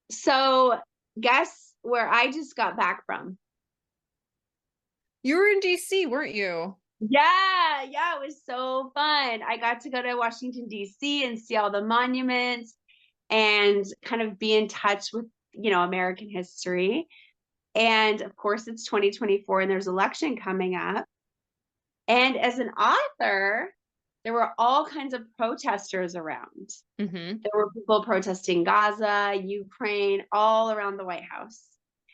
So guess where I just got back from? You were in DC, weren't you? Yeah, it was so fun. I got to go to Washington, D.C. and see all the monuments and kind of be in touch with, American history. And of course, it's 2024 and there's election coming up. And as an author, there were all kinds of protesters around. Mm-hmm. There were people protesting Gaza, Ukraine, all around the White House.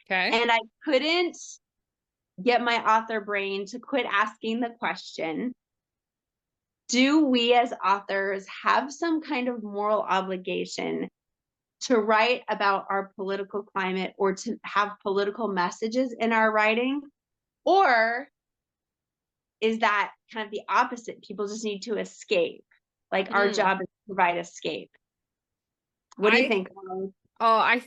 Okay. And I couldn't get my author brain to quit asking the question, do we as authors have some kind of moral obligation to write about our political climate or to have political messages in our writing? Or is that kind of the opposite? People just need to escape. Like our Mm. job is to provide escape. What do you I think? oh, I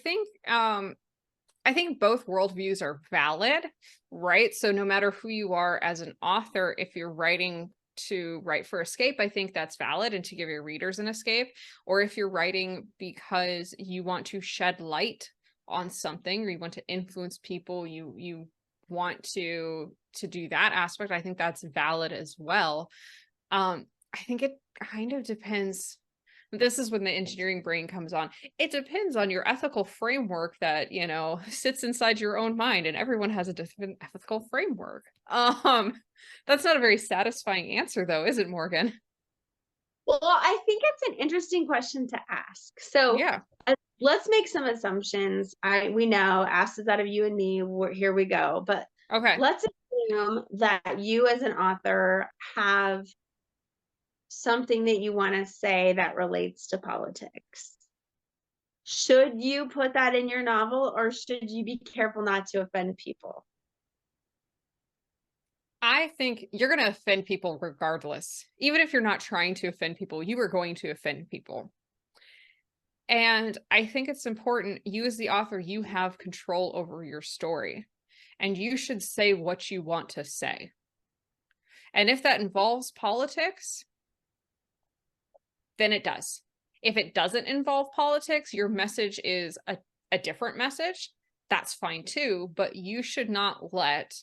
think both worldviews are valid, right? So no matter who you are as an author, if you're writing to write for escape, I think that's valid and to give your readers an escape. Or if you're writing because you want to shed light on something or you want to influence people, you want to do that aspect, I think that's valid as well. I think it kind of depends. This is when the engineering brain comes on. It depends on your ethical framework that, sits inside your own mind, and everyone has a different ethical framework. That's not a very satisfying answer though, is it, Morgan? Well, I think it's an interesting question to ask. So Yeah. let's make some assumptions. We know asked is out of you and me. Here we go. But Okay. let's assume that you as an author have something that you want to say that relates to politics. Should you put that in your novel or should you be careful not to offend people? I think you're going to offend people regardless. Even if you're not trying to offend people, you are going to offend people. And I think it's important, you as the author, you have control over your story, and you should say what you want to say. And if that involves politics, then it does. If it doesn't involve politics, your message is a different message, that's fine too. But you should not let,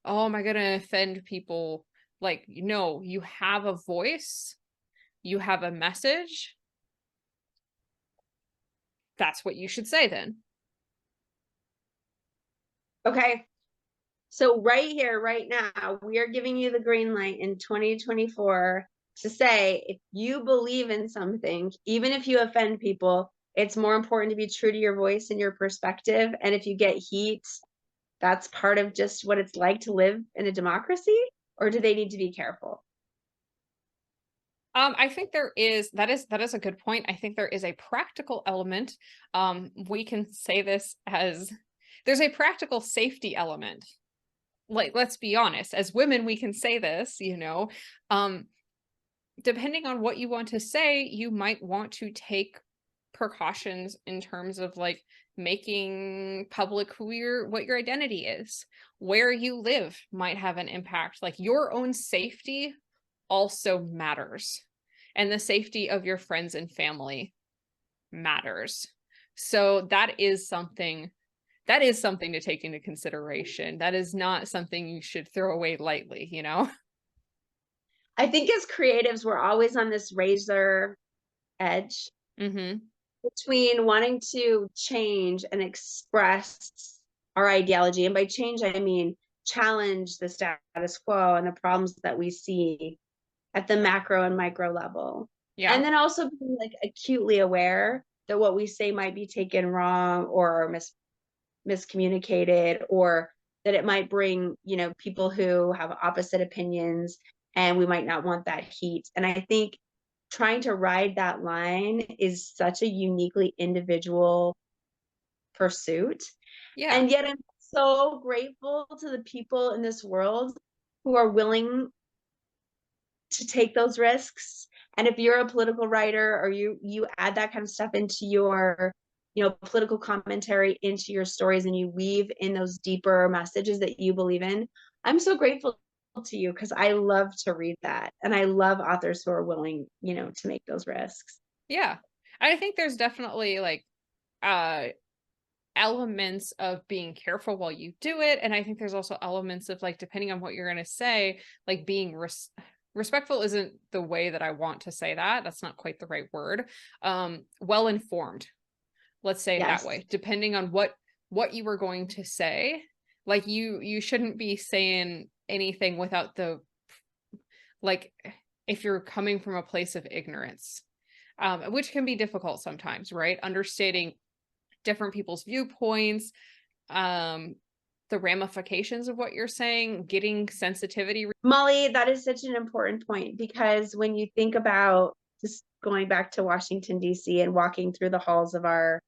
oh, am I going to offend people? Like, no, you have a voice, you have a message. That's what you should say then. Okay. So right here, right now, we are giving you the green light in 2024 to say if you believe in something, even if you offend people, it's more important to be true to your voice and your perspective. And if you get heat, that's part of just what it's like to live in a democracy, or do they need to be careful? I think that is a good point. I think there is a practical element. We can say this as there's a practical safety element. Like, let's be honest, as women, we can say this, depending on what you want to say, you might want to take precautions in terms of like making public what your identity is. Where you live might have an impact. Like your own safety also matters. And the safety of your friends and family matters. So that is something to take into consideration. That is not something you should throw away lightly. I think as creatives, we're always on this razor edge Mm-hmm. between wanting to change and express our ideology. And by change, I mean challenge the status quo and the problems that we see at the macro and micro level. Yeah. And then also being like acutely aware that what we say might be taken wrong or miscommunicated, or that it might bring, people who have opposite opinions, and we might not want that heat. And I think trying to ride that line is such a uniquely individual pursuit. Yeah. And yet I'm so grateful to the people in this world who are willing to take those risks. And if you're a political writer or you add that kind of stuff into your political commentary into your stories and you weave in those deeper messages that you believe in, I'm so grateful to you because I love to read that and I love authors who are willing to make those risks. Yeah. I think there's definitely like uh elements of being careful while you do it. And I think there's also elements of like, depending on what you're going to say, like being respectful isn't the way that I want to say that. That's not quite the right word. Well informed. Let's say it that Yes. way, depending on what you were going to say. Like you shouldn't be saying anything without the, like, if you're coming from a place of ignorance, which can be difficult sometimes, right? Understanding different people's viewpoints, the ramifications of what you're saying, getting sensitivity. Molly, that is such an important point, because when you think about just going back to Washington, D.C. and walking through the halls of our,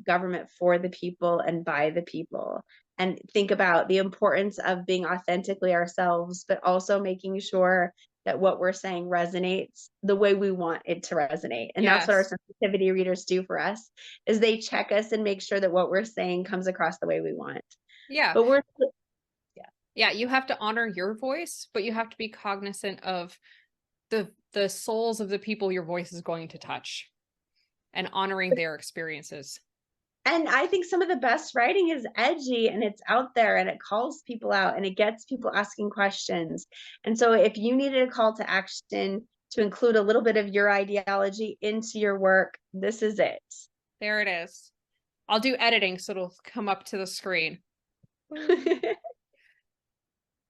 government for the people and by the people, and think about the importance of being authentically ourselves, but also making sure that what we're saying resonates the way we want it to resonate. And that's what our Yes. sensitivity readers do for us, is they check us and make sure that what we're saying comes across the way we want. Yeah. But Yeah, you have to honor your voice, but you have to be cognizant of the souls of the people your voice is going to touch and honoring their experiences. And I think some of the best writing is edgy and it's out there and it calls people out and it gets people asking questions. And so if you needed a call to action to include a little bit of your ideology into your work, this is it. There it is. I'll do editing so it'll come up to the screen.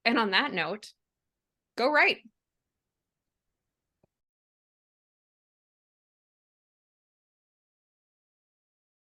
And on that note, go write.